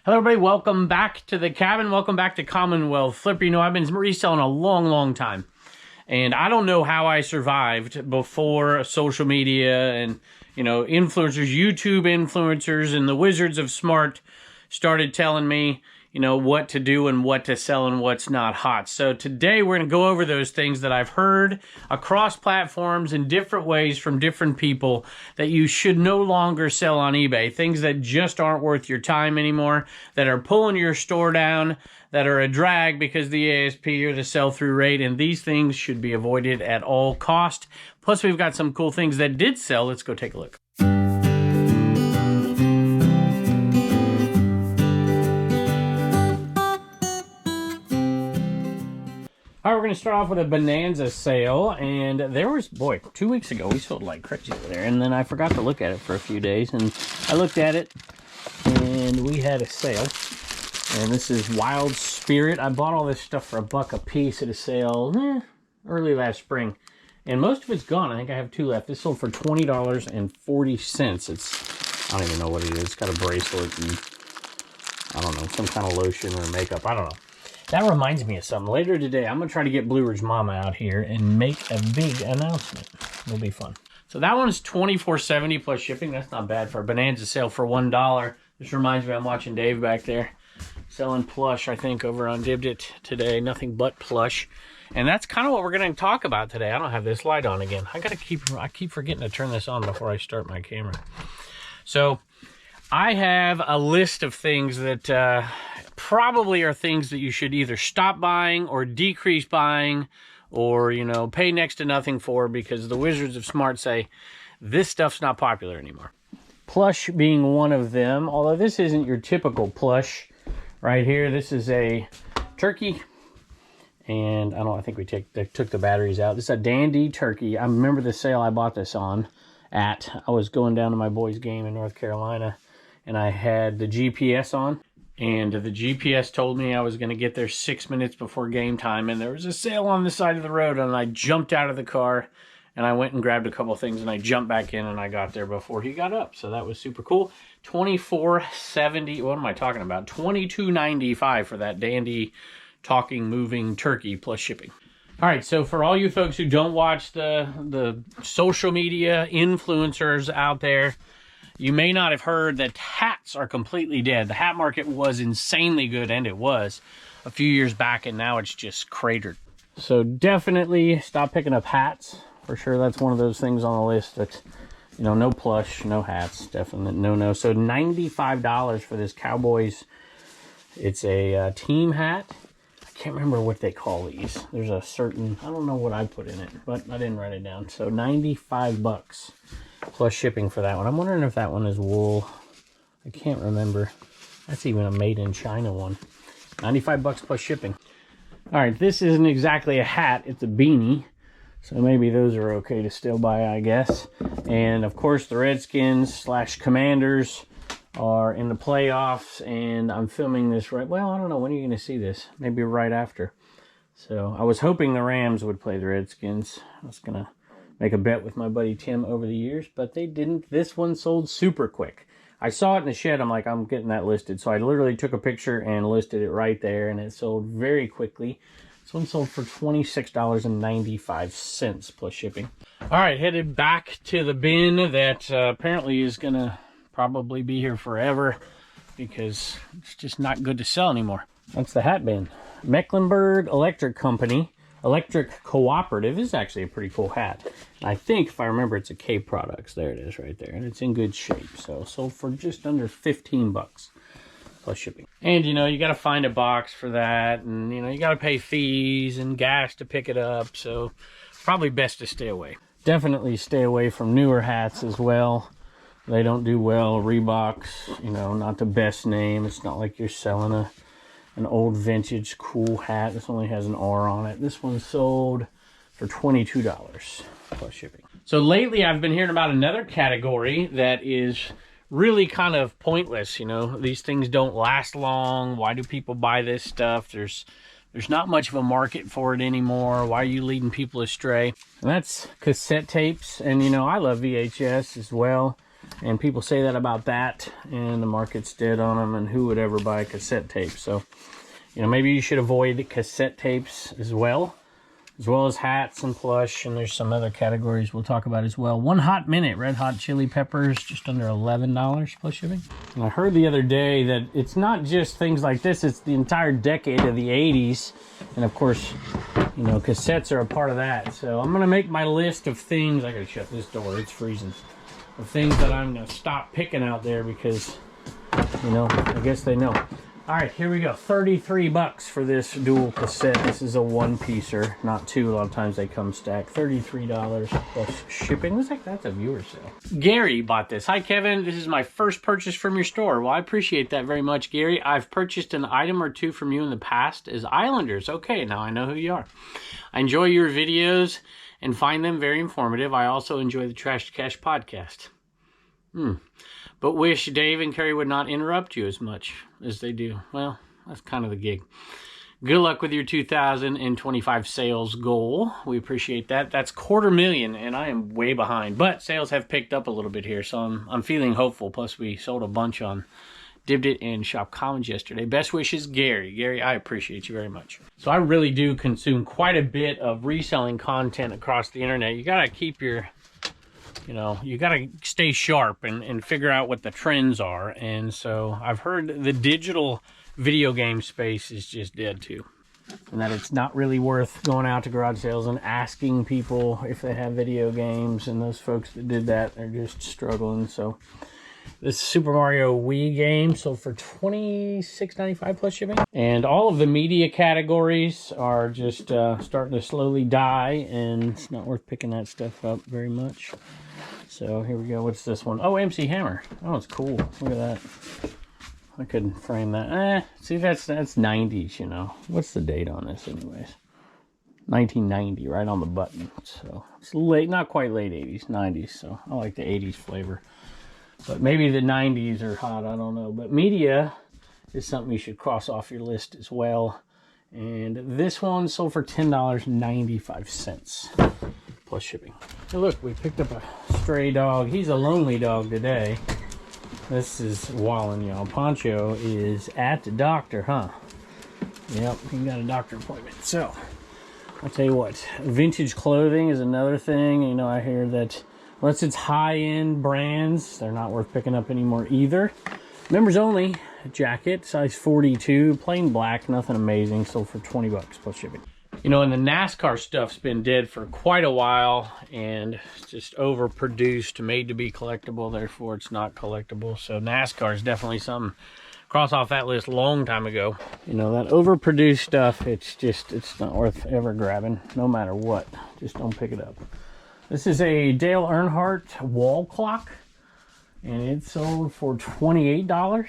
Hello everybody, welcome back to the cabin. Welcome back to Commonwealth. Flipper, you know, I've been reselling a long time. And I don't know how I survived before social media and, you know, influencers, YouTube influencers and the wizards of smart started telling me, you know, what to do and what to sell and what's not hot. So today we're going to go over those things that I've heard across platforms in different ways from different people that you should no longer sell on eBay. Things that just aren't worth your time anymore, that are pulling your store down, that are a drag because the ASP or the sell-through rate, and these things should be avoided at all cost. Plus we've got some cool things that did sell. Let's go take a look. All right, we're going to start off with a bonanza sale, and there was, boy, 2 weeks ago, we sold like crazy over there, and then I forgot to look at it for a few days, and I looked at it, and we had a sale, and this is Wild Spirit. I bought all this stuff for $1 a piece at a sale early last spring, and most of it's gone. I think I have 2 left. This sold for $20.40. It's, I don't even know what it is. It's got a bracelet and, I don't know, some kind of lotion or makeup. I don't know. That reminds me of something. Later today, I'm going to try to get Blue Ridge Mama out here and make a big announcement. It'll be fun. So that one's $24.70 plus shipping. That's not bad for a bonanza sale for $1. This reminds me, I'm watching Dave back there selling plush, I think, over on Dibdit today. Nothing but plush. And that's kind of what we're going to talk about today. I don't have this light on again. I keep forgetting to turn this on before I start my camera. So I have a list of things that probably are things that you should either stop buying or decrease buying or, you know, pay next to nothing for, because the wizards of smart say this stuff's not popular anymore. Plush being one of them, although this isn't your typical plush right here. This is a turkey, and I think they took the batteries out. This is a dandy turkey. I remember the sale I bought this on I was going down to my boys' game in North Carolina, and I had the GPS on. And the GPS told me I was going to get there 6 minutes before game time, and there was a sale on the side of the road, and I jumped out of the car, and I went and grabbed a couple things, and I jumped back in, and I got there before he got up. So that was super cool. $24.70. What am I talking about? $22.95 for that dandy talking, moving turkey plus shipping. All right, so for all you folks who don't watch the social media influencers out there, you may not have heard that hats are completely dead. The hat market was insanely good, and it was a few years back, and now it's just cratered. So definitely stop picking up hats. For sure, that's one of those things on the list that, you know, no plush, no hats, definitely no. So $95 for this Cowboys. It's a team hat. I can't remember what they call these. There's a certain, I don't know what I put in it, but I didn't write it down. So $95 plus shipping for that one. I'm wondering if that one is wool. I can't remember. That's even a made in China one. $95 plus shipping. All right, this isn't exactly a hat. It's a beanie. So maybe those are okay to still buy, I guess. And of course, the Redskins / Commanders are in the playoffs, and I'm filming this right, well, I don't know, when are you going to see this? Maybe right after. So I was hoping the Rams would play the Redskins. I was going to make a bet with my buddy Tim over the years, but they didn't. This one sold super quick. I saw it in the shed. I'm like, I'm getting that listed. So I literally took a picture and listed it right there, and it sold very quickly. This one sold for $26.95 plus shipping. All right, headed back to the bin that apparently is going to probably be here forever because it's just not good to sell anymore. That's the hat bin. Mecklenburg Electric Company. Electric Cooperative. This is actually a pretty cool hat. I think, if I remember, it's a K Products. There it is right there. And it's in good shape. So sold for just under $15 plus shipping. And, you know, you got to find a box for that. And, you know, you got to pay fees and gas to pick it up. So probably best to stay away. Definitely stay away from newer hats as well. They don't do well. Reebok's, you know, not the best name. It's not like you're selling an old vintage cool hat. This only has an R on it. This one sold for $22 plus shipping. So lately I've been hearing about another category that is really kind of pointless. You know, these things don't last long. Why do people buy this stuff? There's not much of a market for it anymore. Why are you leading people astray? And that's cassette tapes. And, you know, I love VHS as well. And people say that about that, and the market's dead on them, and who would ever buy cassette tapes? So, you know, maybe you should avoid cassette tapes as well as hats and plush, and there's some other categories we'll talk about as well. One Hot Minute, red hot chili peppers, just under $11 plus shipping. And I heard the other day that it's not just things like this, it's the entire decade of the 80s, and of course, you know, cassettes are a part of that. So I'm gonna make my list of things. I gotta shut this door, it's freezing. Of things that I'm gonna stop picking out there because, you know, I guess they know. All right, here we go. 33 bucks for this dual cassette. This is a one-piecer, not two. A lot of times they come stacked. $33 plus shipping. Looks like that's a viewer sale. Gary bought this. Hi, Kevin. This is my first purchase from your store. Well, I appreciate that very much, Gary. I've purchased an item or two from you in the past as Islanders. Okay, now I know who you are. I enjoy your videos and find them very informative. I also enjoy the Trash to Cash podcast. But wish Dave and Carrie would not interrupt you as much as they do. Well, that's kind of the gig. Good luck with your 2025 sales goal. We appreciate that. That's $250,000, and I am way behind. But sales have picked up a little bit here, so I'm feeling hopeful. Plus, we sold a bunch on Dibbed It and Shop Commons yesterday. Best wishes, Gary. Gary, I appreciate you very much. So I really do consume quite a bit of reselling content across the internet. You got to keep your... You know, you got to stay sharp and figure out what the trends are. And so I've heard the digital video game space is just dead too. And that it's not really worth going out to garage sales and asking people if they have video games. And those folks that did that are just struggling. So this Super Mario Wii game sold for $26.95 plus shipping. And all of the media categories are just starting to slowly die. And it's not worth picking that stuff up very much. So here we go. What's this one? Oh, MC Hammer. Oh, it's cool. Look at that. I couldn't frame that. See, that's 90s, you know. What's the date on this anyways? 1990, right on the button. So it's late, not quite late 80s, 90s. So I like the 80s flavor. But maybe the 90s are hot, I don't know. But media is something you should cross off your list as well. And this one sold for $10.95. Plus shipping. Hey, look, we picked up a stray dog. He's a lonely dog today. This is Wallen, y'all. Poncho is at the doctor, huh? Yep, he got a doctor appointment. So, I'll tell you what, vintage clothing is another thing. You know, I hear that unless it's high-end brands, they're not worth picking up anymore either. Members only jacket, size 42, plain black, nothing amazing. Sold for 20 bucks plus shipping. You know, and the NASCAR stuff's been dead for quite a while and it's just overproduced, made to be collectible, therefore it's not collectible. So NASCAR is definitely something cross off that list a long time ago. You know, that overproduced stuff, it's not worth ever grabbing, no matter what. Just don't pick it up. This is a Dale Earnhardt wall clock, and it sold for $28.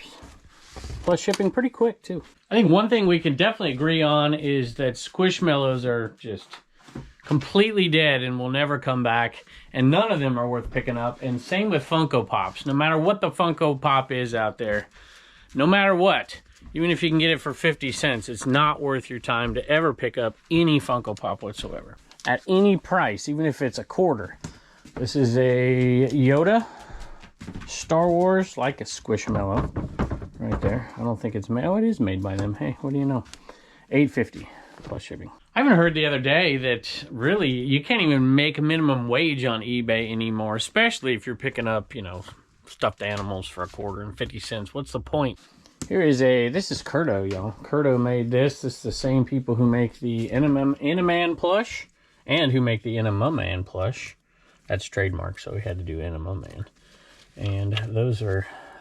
Plus shipping pretty quick too. I think one thing we can definitely agree on is that Squishmallows are just completely dead and will never come back. And none of them are worth picking up. And same with Funko Pops. No matter what the Funko Pop is out there, no matter what, even if you can get it for 50 cents, it's not worth your time to ever pick up any Funko Pop whatsoever. At any price, even if it's a quarter. This is a Yoda Star Wars, like a Squishmallow. Right there. I don't think it's made. Oh, it is made by them. Hey, what do you know? $8.50 plus shipping. I even heard the other day that really you can't even make a minimum wage on eBay anymore, especially if you're picking up, you know, stuffed animals for a quarter and 50 cents. What's the point? Here is this is Curto, y'all. Curto made this. This is the same people who make the Enaman plush and who make the Enema Man plush. That's trademark, so we had to do Enema Man. And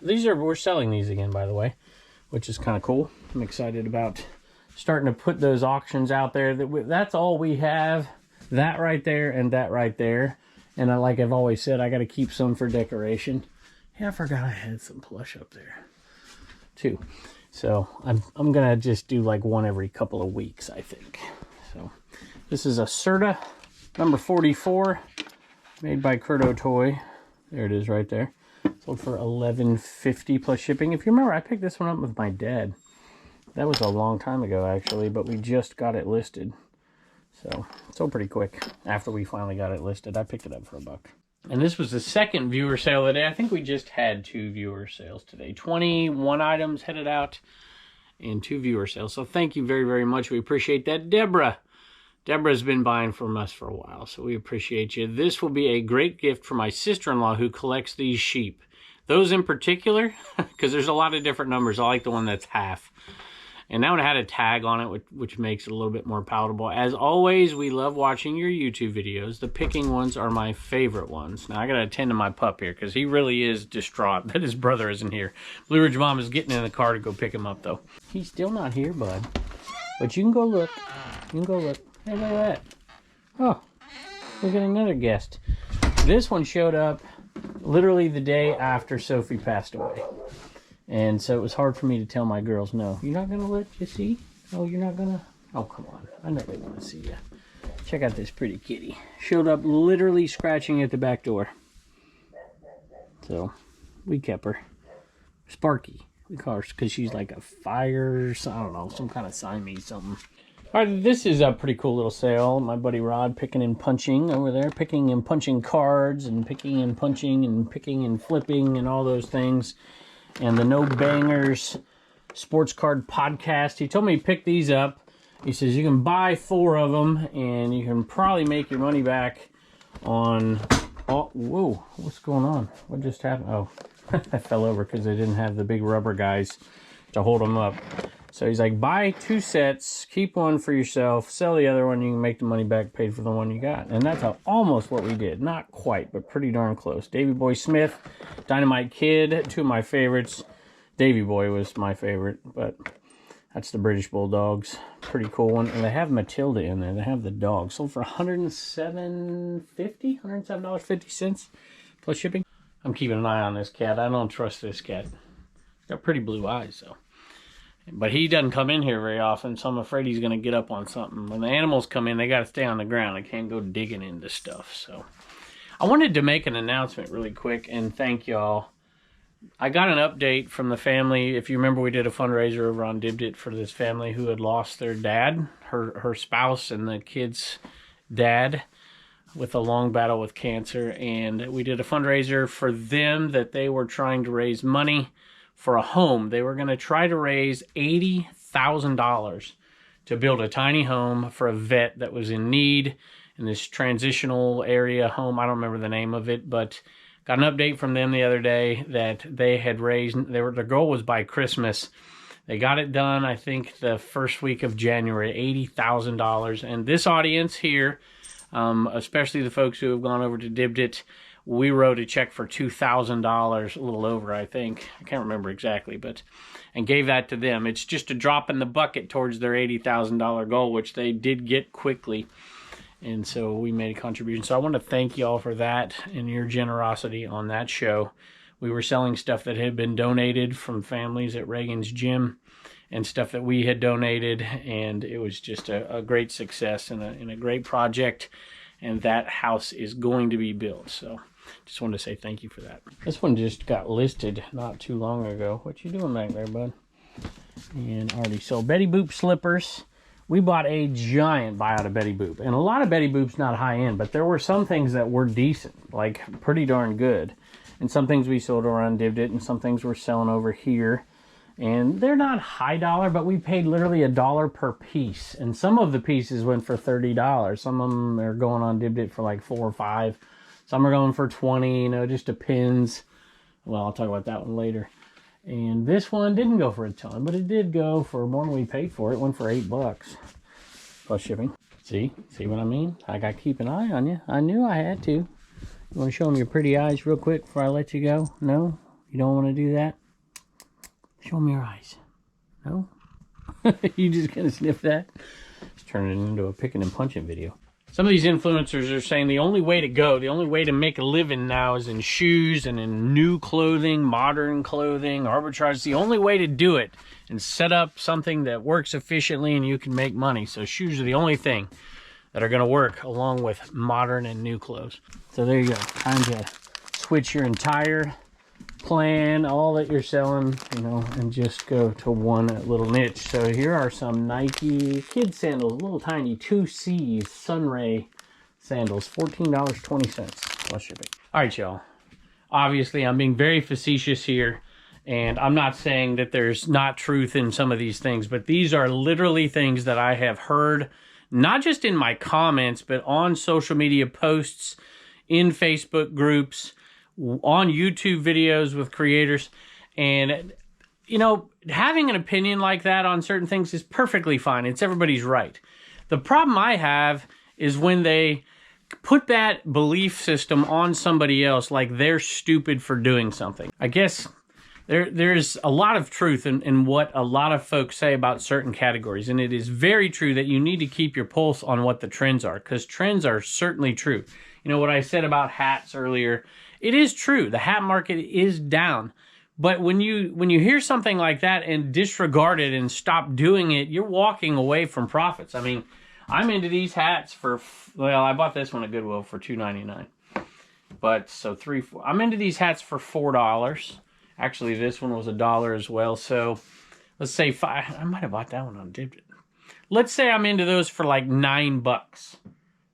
we're selling these again, by the way, which is kind of cool. I'm excited about starting to put those auctions out there. That's all we have. That right there and that right there. And like I've always said, I got to keep some for decoration. Yeah, I forgot I had some plush up there too. So I'm gonna just do like one every couple of weeks, I think. So this is a Serta number 44, made by Curto Toy. There it is right there. Sold for $11.50 plus shipping. If you remember, I picked this one up with my dad. That was a long time ago, actually, but we just got it listed. So, it sold pretty quick. After we finally got it listed, I picked it up for $1. And this was the second viewer sale of the day. I think we just had 2 viewer sales today. 21 items headed out and 2 viewer sales. So thank you very, very much. We appreciate that. Deborah's been buying from us for a while, so we appreciate you. This will be a great gift for my sister-in-law who collects these sheep. Those in particular, because there's a lot of different numbers. I like the one that's half. And that one had a tag on it, which makes it a little bit more palatable. As always, we love watching your YouTube videos. The picking ones are my favorite ones. Now, I got to attend to my pup here because he really is distraught that his brother isn't here. Blue Ridge Mom is getting in the car to go pick him up, though. He's still not here, bud. But you can go look. You can go look. Hey, look at that. Oh, look at another guest. This one showed up literally the day after Sophie passed away. And so it was hard for me to tell my girls, no, you're not going to let you see? Oh, you're not going to? Oh, come on. I know they want to see you. Check out this pretty kitty. Showed up literally scratching at the back door. So we kept her. Sparky. We call her because she's like a fire, I don't know, some kind of Siamese something. All right, this is a pretty cool little sale. My buddy Rod picking and punching over there. Picking and punching cards and picking and punching and picking and flipping and all those things. And the No Bangers Sports Card Podcast. He told me to pick these up. He says you can buy 4 of them and you can probably make your money back on... Oh, whoa, what's going on? What just happened? Oh, I fell over because they didn't have the big rubber guys to hold them up. So he's like, buy 2 sets, keep one for yourself, sell the other one, you can make the money back paid for the one you got. And that's almost what we did. Not quite, but pretty darn close. Davy Boy Smith, Dynamite Kid, 2 of my favorites. Davy Boy was my favorite, but that's the British Bulldogs. Pretty cool one. And they have Matilda in there. They have the dog. Sold for $107.50 plus shipping. I'm keeping an eye on this cat. I don't trust this cat. He's got pretty blue eyes, though. But he doesn't come in here very often, so I'm afraid he's going to get up on something. When the animals come in, they got to stay on the ground. They can't go digging into stuff. So I wanted to make an announcement really quick and thank y'all. I got an update from the family. If you remember, we did a fundraiser over on Dibdit for this family who had lost their dad, her spouse and the kid's dad, with a long battle with cancer. And we did a fundraiser for them that they were trying to raise money for a home. They were going to try to raise $80,000 to build a tiny home for a vet that was in need in this transitional area home. I don't remember the name of it, but got an update from them the other day that they had raised, their goal was by Christmas. They got it done, I think, the first week of January, $80,000. And this audience here, especially the folks who have gone over to Dibdit, we wrote a check for $2,000, a little over, I think. I can't remember exactly, and gave that to them. It's just a drop in the bucket towards their $80,000 goal, which they did get quickly. And so we made a contribution. So I want to thank y'all for that and your generosity on that show. We were selling stuff that had been donated from families at Reagan's Gym and stuff that we had donated. And it was just a great success and a great project. And that house is going to be built. So just wanted to say thank you for that. This one just got listed not too long ago. What you doing back there, bud? And already sold. Betty Boop slippers. We bought a giant buyout of Betty Boop. And a lot of Betty Boop's not high end, but there were some things that were decent, like pretty darn good. And some things we sold around Dibdit, and some things we're selling over here. And they're not high dollar, but we paid literally $1 per piece. And some of the pieces went for $30. Some of them are going on Dibdit for like $4 or $5. Some are going for $20, you know, just depends. Well, I'll talk about that one later. And this one didn't go for a ton, but it did go for more than we paid for it. It went for $8 plus shipping. See what I mean? I got to keep an eye on you. I knew I had to. You want to show them your pretty eyes real quick before I let you go? No? You don't want to do that? Show them your eyes. No? You just gonna sniff that? Let's turn it into a picking and punching video. Some of these influencers are saying the only way to go, the only way to make a living now is in shoes and in new clothing, modern clothing, arbitrage. The only way to do it and set up something that works efficiently and you can make money. So shoes are the only thing that are going to work along with modern and new clothes. So there you go. Time to switch your entire plan, all that you're selling, you know, and just go to one little niche. So here are some Nike kid sandals, little tiny 2C's Sunray sandals, $14.20. plus shipping. All right, y'all. Obviously, I'm being very facetious here, and I'm not saying that there's not truth in some of these things, but these are literally things that I have heard, not just in my comments, but on social media posts, in Facebook groups, on YouTube videos with creators. And, you know, having an opinion like that on certain things is perfectly fine. It's everybody's right. The problem I have is when they put that belief system on somebody else like they're stupid for doing something. I guess there's a lot of truth in what a lot of folks say about certain categories, and it is very true that you need to keep your pulse on what the trends are, because trends are certainly true. You know what I said about hats earlier, it is true. The hat market is down. But when you hear something like that and disregard it and stop doing it, you're walking away from profits. I mean, I'm into these hats for, well, I bought this one at Goodwill for $2.99. But so I'm into these hats for $4. Actually, this one was $1 as well. So let's say I might have bought that one on Dibdit. Let's say I'm into those for like $9.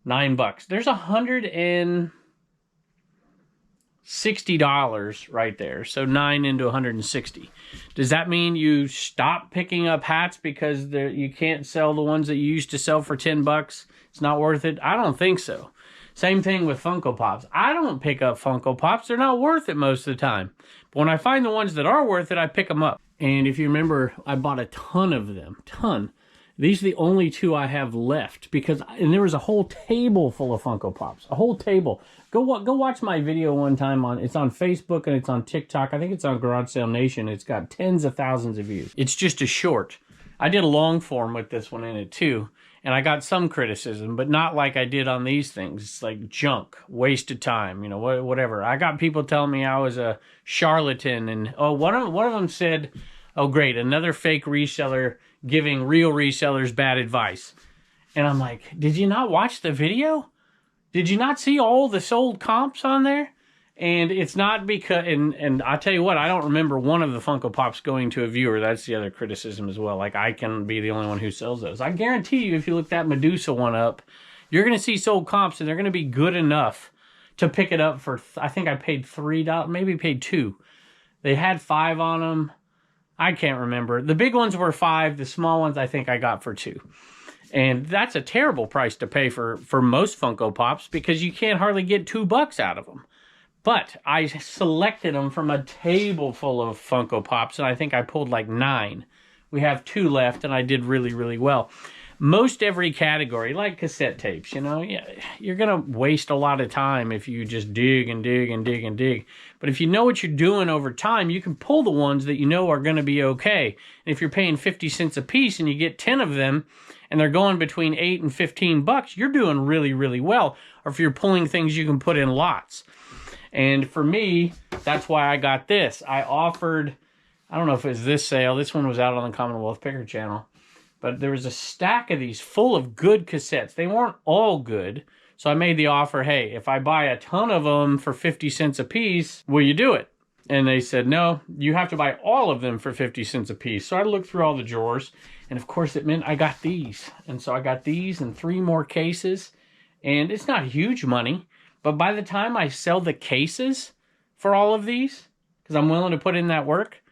$9. There's $160 right there. So 9 into 160. Does that mean you stop picking up hats because you can't sell the ones that you used to sell for $10? It's not worth it? I don't think so. Same thing with Funko Pops. I don't pick up Funko Pops. They're not worth it most of the time. But when I find the ones that are worth it, I pick them up. And if you remember, I bought a ton of them. Ton. These are the only two I have left, and there was a whole table full of Funko Pops. A whole table. Go watch my video one time it's on Facebook and it's on TikTok. I think it's on Garage Sale Nation. It's got tens of thousands of views. It's just a short. I did a long form with this one in it too, and I got some criticism, but not like I did on these things. It's like junk, wasted time, you know, whatever. I got people telling me I was a charlatan, and one of them said, "Oh great, another fake reseller giving real resellers bad advice." And I'm like, did you not watch the video? Did you not see all the sold comps on there? And it's not because, and I tell you what, I don't remember one of the Funko Pops going to a viewer. That's the other criticism as well. Like, I can be the only one who sells those. I guarantee you, if you look that Medusa one up, you're going to see sold comps, and they're going to be good enough to pick it up for, I think I paid $3, maybe paid $2. They had 5 on them. I can't remember. The big ones were 5. The small ones I think I got for 2. And that's a terrible price to pay for most Funko Pops, because you can't hardly get $2 out of them. But I selected them from a table full of Funko Pops, and I think I pulled like 9. We have 2 left, and I did really, really well. Most every category, like cassette tapes, you know, you're going to waste a lot of time if you just dig and dig and dig and dig. But if you know what you're doing over time, you can pull the ones that you know are going to be okay. And if you're paying 50 cents a piece and you get 10 of them, and they're going between $8 and $15, you're doing really, really well. Or if you're pulling things you can put in lots. And for me, that's why I got this. I offered, I don't know if it was this sale. This one was out on the Commonwealth Picker channel. But there was a stack of these full of good cassettes. They weren't all good. So I made the offer, hey, if I buy a ton of them for 50 cents a piece, will you do it? And they said, no, you have to buy all of them for 50 cents a piece. So I looked through all the drawers. And of course, it meant I got these. And so I got these and 3 more cases. And it's not huge money. But by the time I sell the cases for all of these, because I'm willing to put in that work,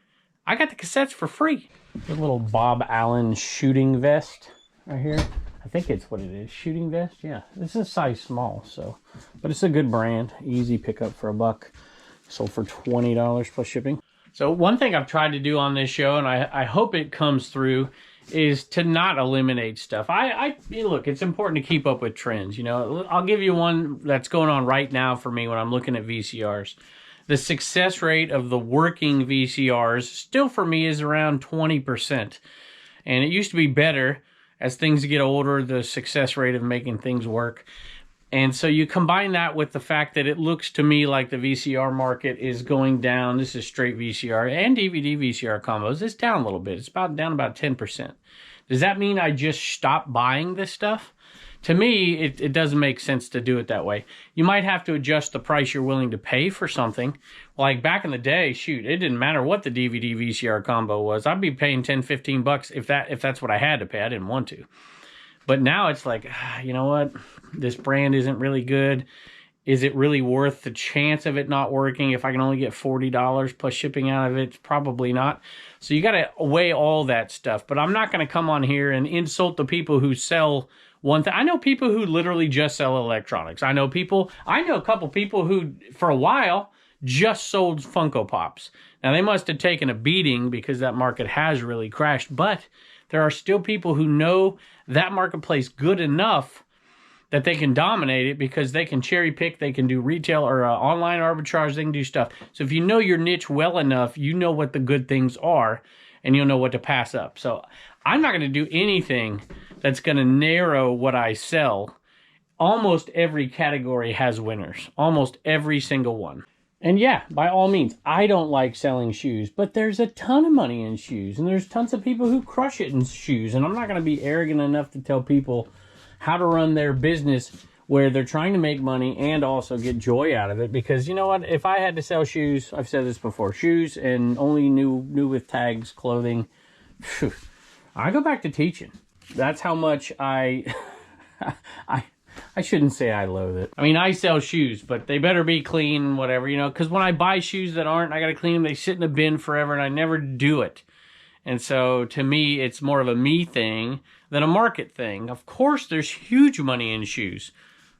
I got the cassettes for free. The little Bob Allen shooting vest right here. I think it's what it is. Shooting vest? Yeah. This is size small, so. But it's a good brand. Easy pickup for $1. Sold for $20 plus shipping. So one thing I've tried to do on this show, and I hope it comes through, is to not eliminate stuff. Look, it's important to keep up with trends. You know, I'll give you one that's going on right now for me when I'm looking at VCRs. The success rate of the working VCRs still for me is around 20%. And it used to be better. As things get older, the success rate of making things work. And so you combine that with the fact that it looks to me like the VCR market is going down. This is straight VCR and DVD VCR combos. It's down a little bit. It's down about 10%. Does that mean I just stop buying this stuff? To me, it doesn't make sense to do it that way. You might have to adjust the price you're willing to pay for something. Like back in the day, shoot, it didn't matter what the DVD VCR combo was. I'd be paying $10, $15 if that's what I had to pay. I didn't want to. But now it's like, you know what? This brand isn't really good. is it really worth the chance of it not working? If I can only get $40 plus shipping out of it, it's probably not. So you got to weigh all that stuff. But I'm not going to come on here and insult the people who sell one thing. I know people who literally just sell electronics. I know a couple people who, for a while, just sold Funko Pops. Now, they must have taken a beating because that market has really crashed. But there are still people who know that marketplace good enough that they can dominate it because they can cherry pick, they can do retail or online arbitrage, they can do stuff. So if you know your niche well enough, you know what the good things are and you'll know what to pass up. So I'm not going to do anything that's going to narrow what I sell. Almost every category has winners. Almost every single one. And yeah, by all means, I don't like selling shoes, but there's a ton of money in shoes and there's tons of people who crush it in shoes. And I'm not going to be arrogant enough to tell people how to run their business where they're trying to make money and also get joy out of it. Because you know what? If I had to sell shoes, I've said this before, shoes and only new with tags, clothing, I go back to teaching. That's how much I shouldn't say I loathe it. I mean, I sell shoes, but they better be clean, whatever, you know, because when I buy shoes that aren't, I got to clean them. They sit in a bin forever and I never do it. And so to me, it's more of a me thing than a market thing. Of course, there's huge money in shoes,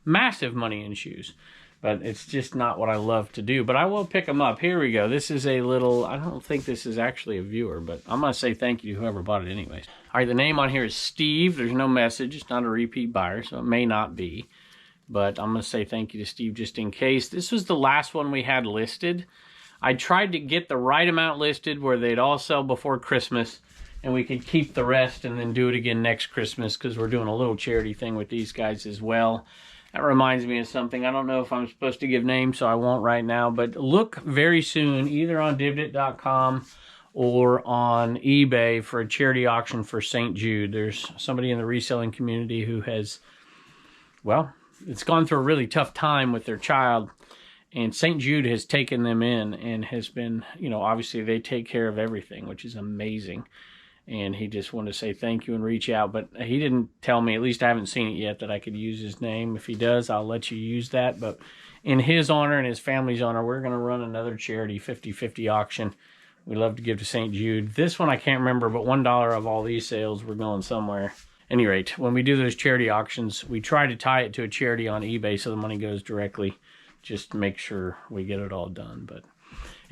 massive money in shoes, but it's just not what I love to do. But I will pick them up. Here we go. This is a little, I don't think this is actually a viewer, but I'm going to say thank you to whoever bought it anyways. All right, the name on here is Steve. There's no message. It's not a repeat buyer, so it may not be. But I'm going to say thank you to Steve just in case. This was the last one we had listed. I tried to get the right amount listed where they'd all sell before Christmas and we could keep the rest and then do it again next Christmas because we're doing a little charity thing with these guys as well. That reminds me of something. I don't know if I'm supposed to give names, so I won't right now, but look very soon either on Divdit.com or on eBay for a charity auction for St. Jude. There's somebody in the reselling community who has, well, it's gone through a really tough time with their child. And St. Jude has taken them in and has been, you know, obviously they take care of everything, which is amazing. And he just wanted to say thank you and reach out. But he didn't tell me, at least I haven't seen it yet, that I could use his name. If he does, I'll let you use that. But in his honor and his family's honor, we're going to run another charity 50-50 auction. We love to give to St. Jude. This one I can't remember, but $1 of all these sales were going somewhere. At any rate, when we do those charity auctions, we try to tie it to a charity on eBay so the money goes directly. Just to make sure we get it all done. But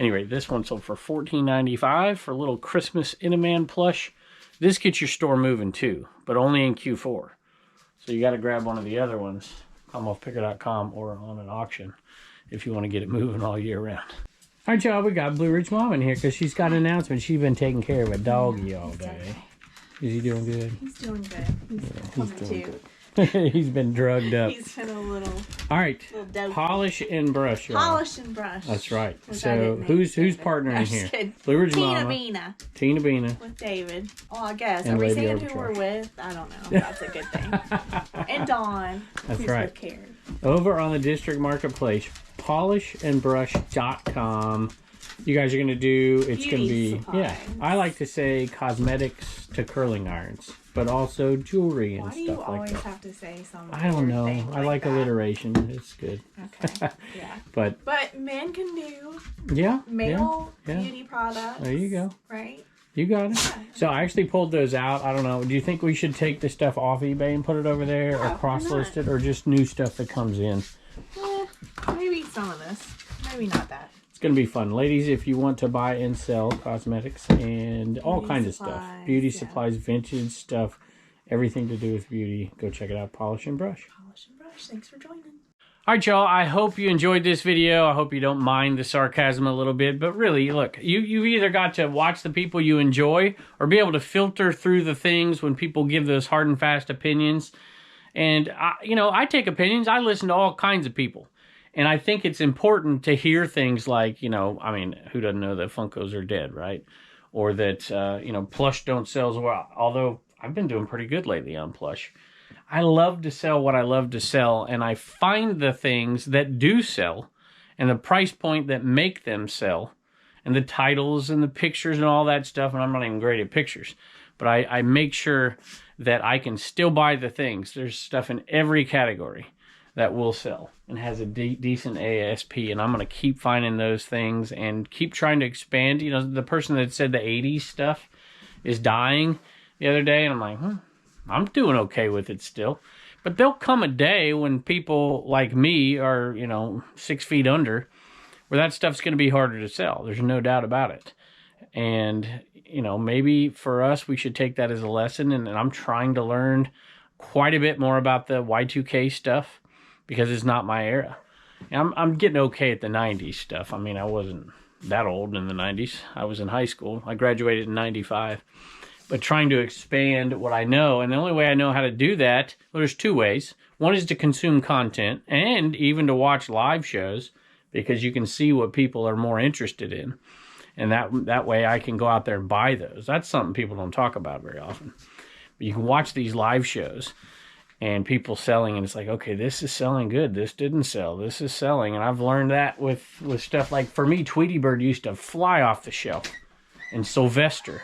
anyway, this one sold for $14.95 for a little Christmas In-A-Man plush. This gets your store moving too, but only in Q4. So you got to grab one of the other ones, CommonwealthPicker.com, or on an auction if you want to get it moving all year round. All right, y'all, we got Blue Ridge Mom in here because she's got an announcement. She's been taking care of a doggy all day. Is he doing good? He's doing good. He's doing good. He's been drugged up. He's been a little. All right, polish and brush, y'all. Polish and brush. That's right. So who's partnering here? Blue Ridge Mama. Tina Bina. With David. Oh, I guess. And Are we Lady saying Arbitrage. who we're with? I don't know. That's a good thing. And Dawn. That's who's right. With Karen. Over on the District Marketplace, polishandbrush.com. You guys are going to do, it's going to be, yeah, I like to say cosmetics to curling irons, but also jewelry and Why do stuff you like always that. have to say something? I don't know. I like that. alliteration. It's good. Okay. Yeah. But men can do male beauty products. There you go. Right? You got it. Yeah. So I actually pulled those out. I don't know. Do you think we should take the stuff off eBay and put it over there, or cross-list it, or just new stuff that comes in? Maybe some of this. Maybe not that. It's going to be fun. Ladies, if you want to buy and sell cosmetics and all kinds of stuff, beauty supplies, vintage stuff, everything to do with beauty, go check it out. Polish and Brush. Polish and Brush. Thanks for joining. All right, y'all. I hope you enjoyed this video. I hope you don't mind the sarcasm a little bit. But really, look, you've either got to watch the people you enjoy or be able to filter through the things when people give those hard and fast opinions. And, I take opinions. I listen to all kinds of people. And I think it's important to hear things like, who doesn't know that Funkos are dead, right? Or that, plush don't sell as well. Although I've been doing pretty good lately on plush. I love to sell what I love to sell. And I find the things that do sell and the price point that make them sell and the titles and the pictures and all that stuff. And I'm not even great at pictures. But I make sure that I can still buy the things. There's stuff in every category that will sell and has a decent ASP, and I'm going to keep finding those things and keep trying to expand. You know, the person that said the 80s stuff is dying the other day, and I'm like, I'm doing okay with it still. But there'll come a day when people like me are, you know, 6 feet under, where that stuff's going to be harder to sell. There's no doubt about it. And, you know, maybe for us, we should take that as a lesson. And I'm trying to learn quite a bit more about the Y2K stuff because it's not my era. And I'm getting okay at the 90s stuff. I mean, I wasn't that old in the 90s. I was in high school. I graduated in 95. But trying to expand what I know. And the only way I know how to do that, well, there's two ways. One is to consume content and even to watch live shows because you can see what people are more interested in. And that way I can go out there and buy those. That's something people don't talk about very often. But you can watch these live shows and people selling, and it's like, okay, this is selling good. This didn't sell. This is selling. And I've learned that with stuff like, for me, Tweety Bird used to fly off the shelf. And Sylvester.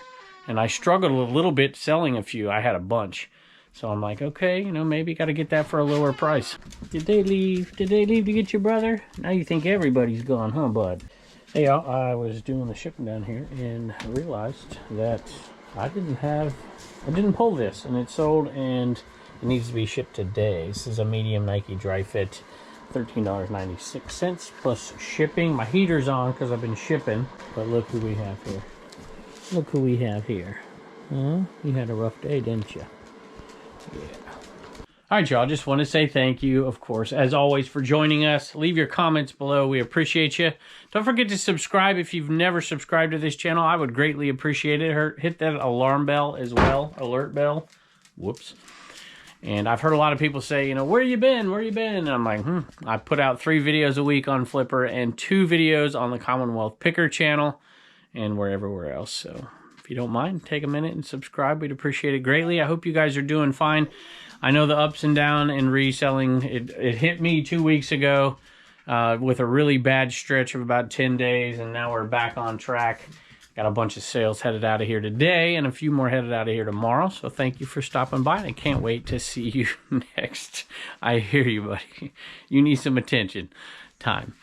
And I struggled a little bit selling a few. I had a bunch. So I'm like, okay, you know, maybe got to get that for a lower price. Did they leave? Did they leave to get your brother? Now you think everybody's gone, huh, bud? Hey, y'all, I was doing the shipping down here and realized that I didn't pull this, and it's sold and it needs to be shipped today. This is a medium Nike dry fit, $13.96 plus shipping. My heater's on because I've been shipping, but look who we have here. Look who we have here. Huh? You had a rough day, didn't you? Yeah. All right, y'all. Just want to say thank you, of course, as always, for joining us. Leave your comments below. We appreciate you. Don't forget to subscribe if you've never subscribed to this channel. I would greatly appreciate it. Hit that alarm bell as well, alert bell. Whoops. And I've heard a lot of people say, you know, where you been? Where you been? And I'm like, I put out 3 videos a week on Flipper and 2 videos on the Commonwealth Picker channel, and we're everywhere else. So if you don't mind, take a minute and subscribe. We'd appreciate it greatly. I hope you guys are doing fine. I know the ups and downs in reselling. It hit me 2 weeks ago with a really bad stretch of about 10 days, and now we're back on track. Got a bunch of sales headed out of here today and a few more headed out of here tomorrow. So thank you for stopping by, and I can't wait to see you next. I hear you, buddy. You need some attention. Time.